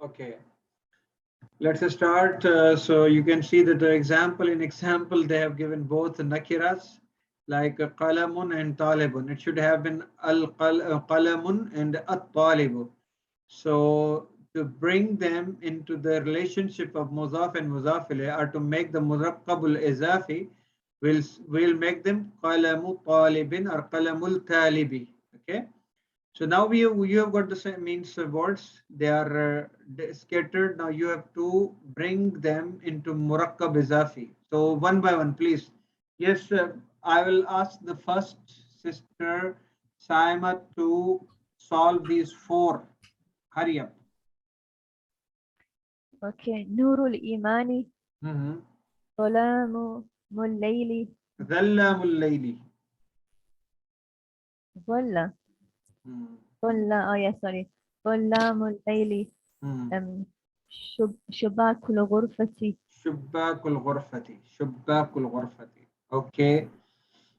Okay. Let's start. So you can see that the example they have given both nakiras like qalamun and talibun. It should have been qalamun and at-talibu. So to bring them into the relationship of mudaf and mudaf ilayh, or to make the murakkabul izafi, we'll make them qalamu talibin or qalamul talibi. Okay. So now you have got the same means of words. They are scattered. Now you have to bring them into murakkab izafi. So one by one, please. Yes, I will ask the first sister Saima to solve these four. Hurry up. Okay. Nurul Imani. Dhalamu Mullayli. Dhallamul layli. Dhalla. Dhalla. Oh, yeah, sorry. Dhalamul Layli. Shubakul Ghurfati. Shubbakul ghurfati. Shubbakul ghurfati. Okay.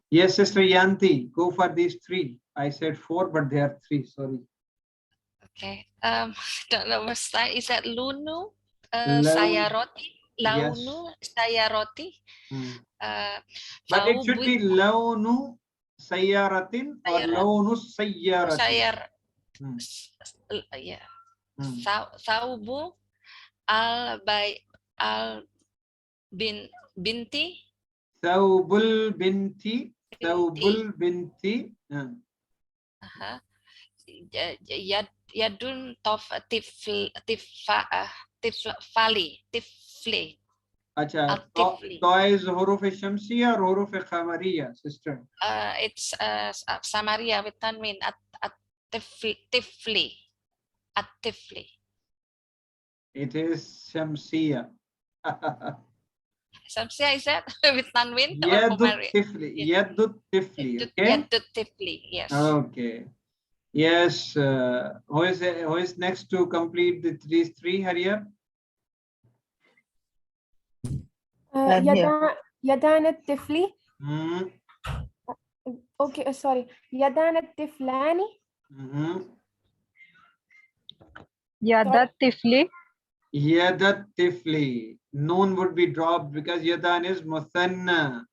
Yes, Sister Yanti, go for these three. I said four, but they are three. Sorry. Okay. Don't know what style. Is that Lunu? Laun. Sayaroti? Yes. Launu? Sayaroti? But it should be launu sayyaratin or launu sayyaratin. Sayar. Yeah. Saubu al binti. Thawbul binti. Thawbul binti. Yadun tifli. Acha, toys huruf shamsiya or huruf khamariya, sister? It's Samaria with tanwin at tifli. At tifli. It is shamsiya. Shamsiya is that with tanwin or Yadut tifli. Yadut tifli. Okay. Yadut tifli. Yes. Okay. Yes. Who is next to complete these three? Hurry up. Yadan at-tifli. Okay, sorry. Yadan at-tiflani. Yadat Tifli. Yadat tifli. Noon would be dropped because yadan is muthanna.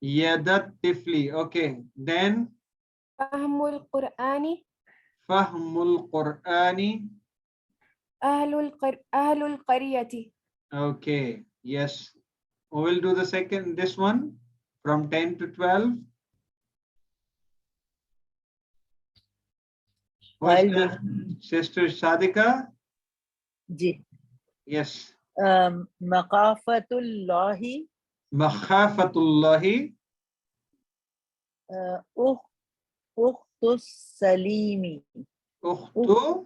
Yadat tifli. Okay. Then Fahmul Qur'ani. Fahmul Qur'ani. Ahlul Qaryati. Okay. Yes. We will do the second, this one from 10 to 12. Sister Sadika? Ji. Yes. Maqafatullahi. Makhafatullahi. Ukhtus Salimi. Ukhtul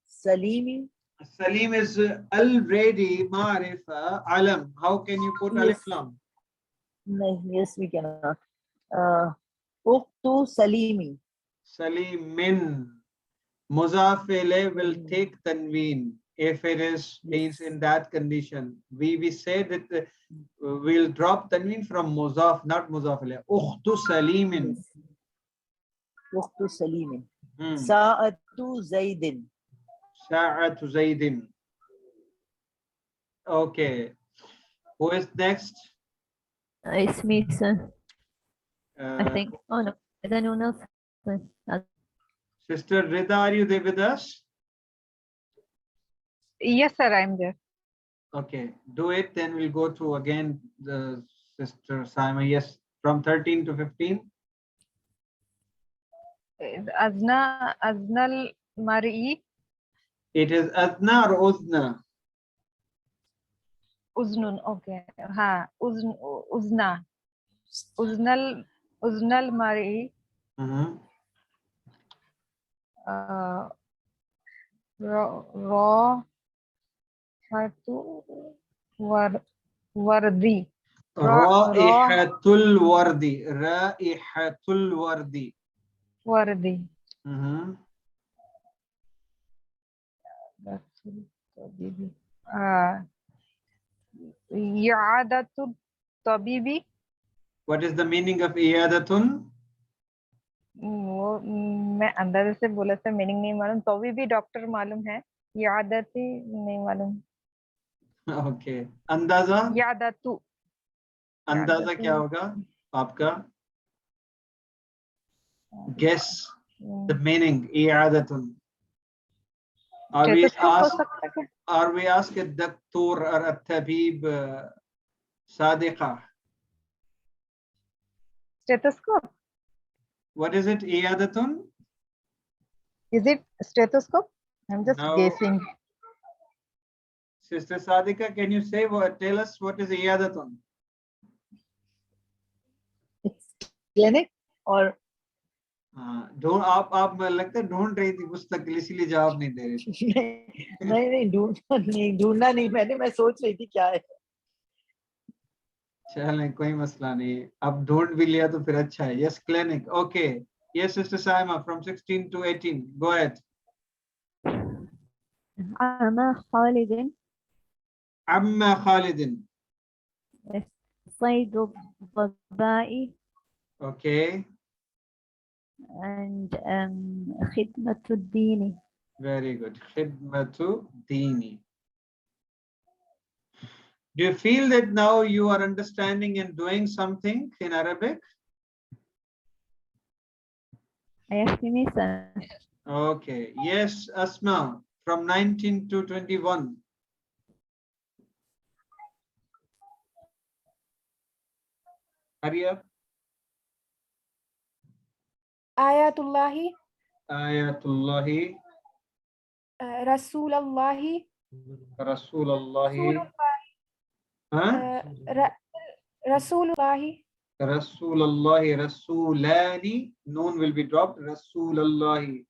Salimi. Salim is already Marifa Alam. How can you put Alif Lam? No, yes, we cannot. Ukhtu Salimi. Salimin. Muzaf ilayh will take tanween if it is means in that condition. We say that we'll drop tanween from muzaf, not muzaf ilayh. Ukhtu Salimin. Ukhtu Salimin. Sa'atu Zaidin. Sa'atu Zaidin. Okay. Who is next? It's me, sir. I think. Oh, no. Is anyone else? Sister Rida, are you there with us? Yes, sir, I'm there. Okay, do it. Then we'll go to again the Sister Saima. Yes, from 13 to 15. Aznal Mar'i. It is Adna or Uzna? Uznun, okay. Ha, Uzna. Uznal Mar'i. Wardi. Raihatul Wardi. Raihatul Wardi. Wardi. I'adatul Tabibi. What is the meaning of Iyadatun? वो मैं अंदाजे से बोला था, meaning नहीं मालूम, तो भी डॉक्टर मालूम है। यादती नहीं मालूम। ओके, अंदाजा, यादतु। अंदाजा क्या होगा आपका? Guess the meaning. I'adatun. Are we stethoscope हो asked? सकता है? Are we asked a doctor or a tabib sadiqa? Stethoscope? What is it? I'adatun? Is it stethoscope? I'm just No. guessing. Sister Sadika, can you say what? Tell us what is I'adatun? It's clinic or ढूंढ आप लगता है ढूंढ रही थी मुस्तकिल, इसीलिए जवाब नहीं दे रही थी। नहीं ढूंढना नहीं मैंने, मैं सोच रही थी क्या है। चलें, कोई मसला नहीं, अब ढूंढ भी लिया तो फिर अच्छा है। Yes, clinic. Okay, yes sister Saima from 16 to 18, go ahead. أما خالد अम्मा खालिदिन। صيد الظباء okay, and خدمة الدين. very good. Khidmatu dini. Do you feel that now you are understanding and doing something in Arabic? أيسمي Okay, yes, Asma from 19 to 21. Hurry up. Ayatullahi, Ayatullahi, Rasulallahi, Rasulullahi, huh? Rasulullahi, Rasulullahi, Rasulani, noon will be dropped, Rasulullahi.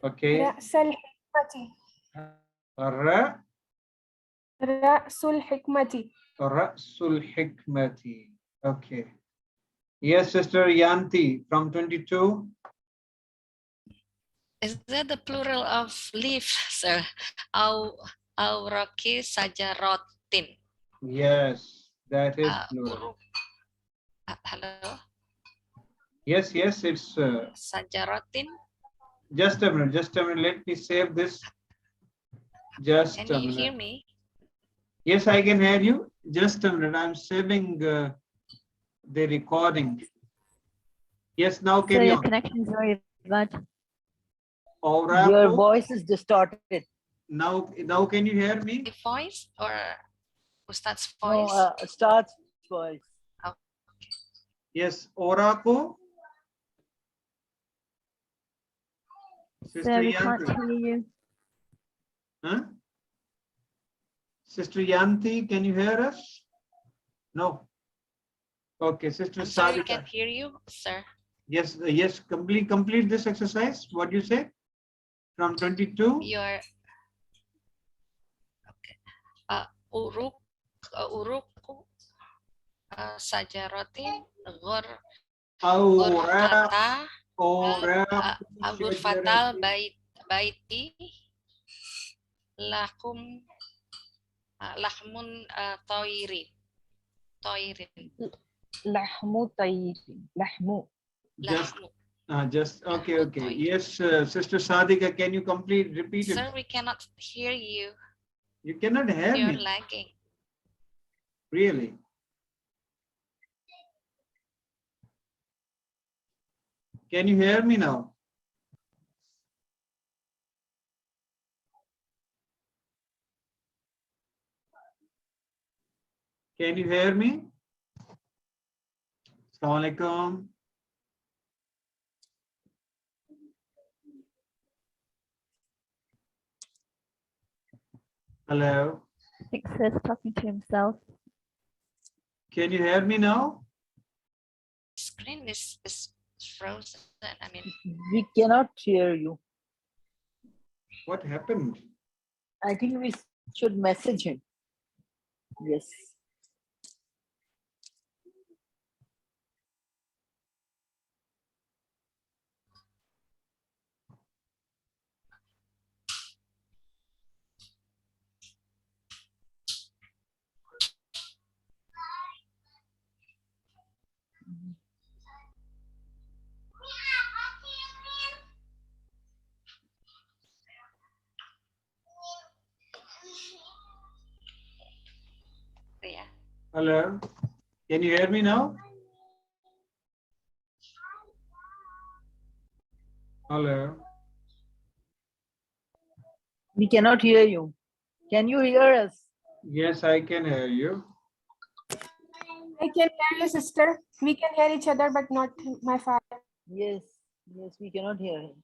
Okay. Ra'sal Hikmati, Ra, Ra'sul Hikmati, Ra'sul Hikmati. Okay. Yes, Sister Yanti from 22. Is that the plural of leaf, sir? Auraki sajarotin. Yes, that is plural. Hello? Yes, yes, it's Sajarotin. just a minute, let me save this. Just Can a you minute. hear me? Yes, I can hear you. Just a minute, I'm saving the recording. Yes, now So carry your on. connection is very bad. your voice is distorted. Now can you hear me? The voice or Ustad's No, voice? starts voice. Yes, Oraco. Sister So we can't Yanti. hear you. Huh? Sister Yanti, can you hear us? No. Okay, Sister I'm sorry, we Sadika. can't hear you, sir. Yes, yes, complete this exercise. What do you say? From 22? Your okay. Uruku sajarotin Auraq, Ghurfatal baiti lakum lahmun toirin. Lahmu tayyibin. Lahmu. Just okay. Yes, Sister Sadika, can you repeat it? Sir, we cannot hear you. You cannot hear You're me. lagging. Really? Can you hear me now? Can you hear me? Assalamu alaikum. Hello. I think Sir's talking to himself. Can you hear me now? Screen is frozen. I mean, We cannot hear you. What happened? I think we should message him. Yes. Hello. Can you hear me now? Hello. We cannot hear you. Can you hear us? Yes, I can hear you. I can hear you, sister. We can hear each other, but not my father. Yes, yes, we cannot hear him.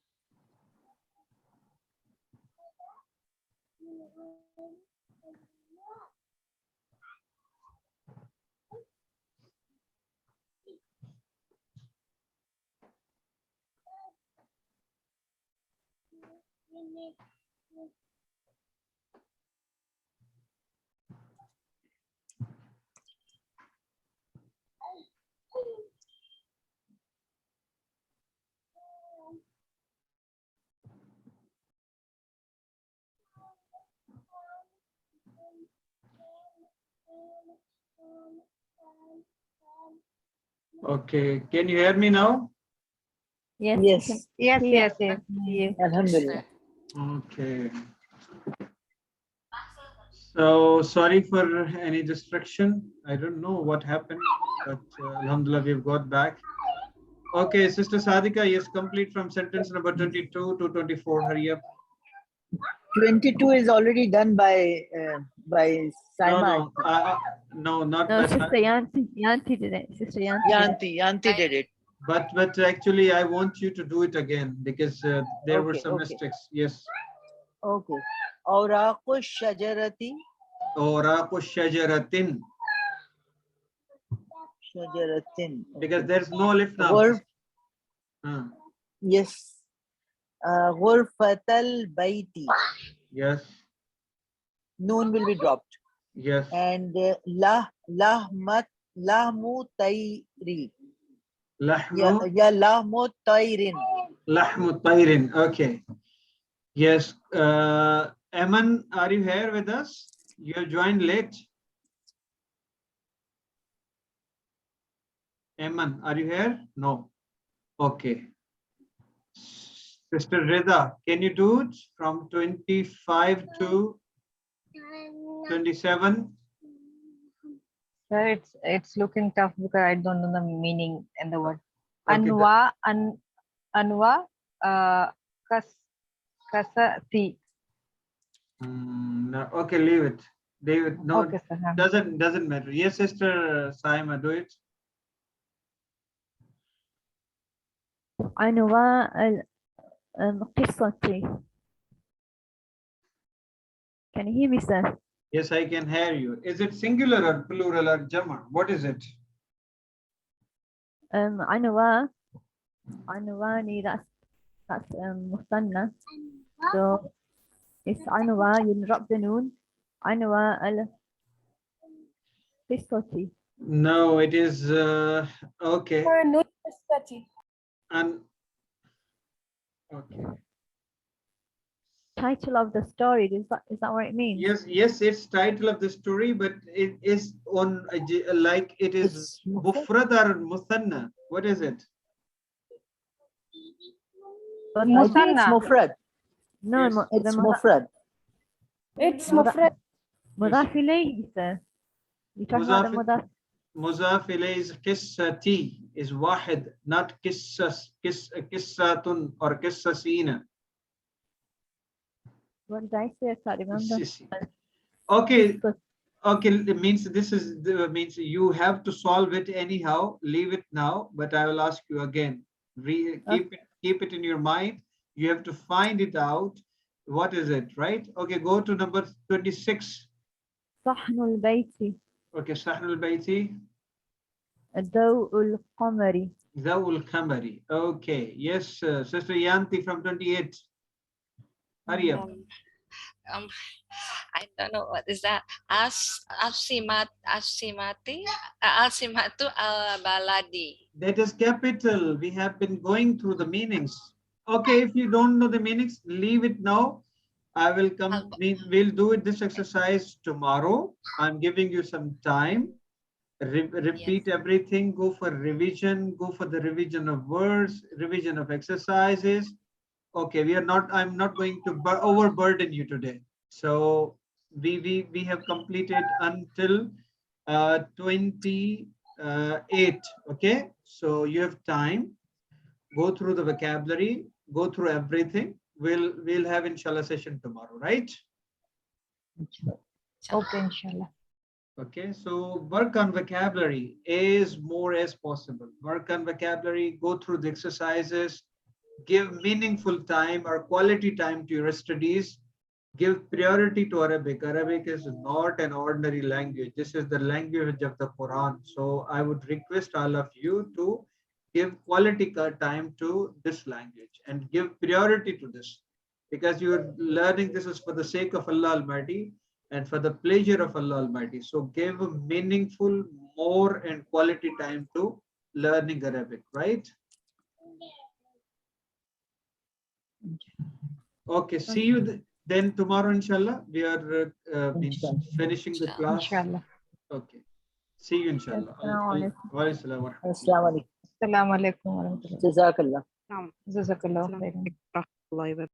Okay. Can you hear me now? Yes. Yes. Yes, hear yes, yes. you. Alhamdulillah. Okay. So sorry for any distraction. I don't know what happened, but Alhamdulillah, we've got back. Okay, Sister Sadika, yes, complete from sentence number 22 to 24. Hurry up. 22 is already done by No, Saima. no, not No, by Sister Simon. Yanti did it. Sister Yanti. did it. Yanti did it. But actually, I want you to do it again because there were Okay, some okay. mistakes. Yes. Okay. Awraqu shajarati. Awraqu shajaratin. Shajaratin. Because there's no alif now. Yes. Ghurfatal baiti. Yes. Noon will be dropped. Yes. And lahmu tayri. Lahmu. Yeah, lahmu tayrin. Lahmu tayrin. Okay. Yes. Eman, are you here with us? You have joined late. Eman, are you here? No. Okay. Sister Reda, can you do it from 25 to 27? Sir, it's looking tough because I don't know the meaning and the word. Okay, Anwa, kasati. No, okay, leave it. David, no, Okay, sir. doesn't matter. Yes, Sister Saima, do it. عنواء القصة. Can you hear me, sir? Yes, I can hear you. Is it singular or plural or jama? What is it? عنواء that's مثنى. So it's عنواء, you drop the noon. عنواء القصة. No, it is okay. No, Sati. And okay. Title of the story, is that what it means? Yes, it's title of the story, but it is on like it is mufrad or muthanna. What is it? I think it's mufrad. No, Yes. It's mufrad. It's mufrad. مضاف إليه, sir. You talk about the مضاف. Muzaf ilay's qissati is wahid, not qissatun or qissasina. What did I say? I can't remember. Okay. Okay, it means this is means you have to solve it anyhow. Leave it now, but I will ask you again. Keep it in your mind. You have to find it out. What is it, right? Okay, go to number 26. صحن البيت. Okay, Sahn al-Bayti. ضوء القمر. Zawul Khamari. Okay, yes, Sister Yanti from 28. Hurry up. I don't know what is that. Alsimatu al-baladi. That is capital. We have been going through the meanings. Okay, if you don't know the meanings, leave it now. I will come. We'll do it this exercise tomorrow. I'm giving you some time. Repeat everything. Go for revision. Go for the revision of words, revision of exercises. Okay, I'm not going to overburden you today. So we have completed until 28. Okay, so you have time. Go through the vocabulary, go through everything. We'll have inshallah session tomorrow, right? Okay, inshallah. Okay, so work on vocabulary as more as possible. Work on vocabulary, go through the exercises, give meaningful time or quality time to your studies. Give priority to Arabic. Arabic is not an ordinary language. This is the language of the Quran. So I would request all of you to give quality time to this language and give priority to this, because you are learning this is for the sake of Allah Almighty and for the pleasure of Allah Almighty. So give a meaningful, more and quality time to learning Arabic, right? Okay, see you then tomorrow, inshallah. We are Inshallah. finishing the class. Inshallah. Okay. See you, inshallah. Assalamu Wa Assalamu alaikum. Assalamu alaikum warahmatullahi. Jazakallah. Jazakallah khairan. Rahmatullahi wa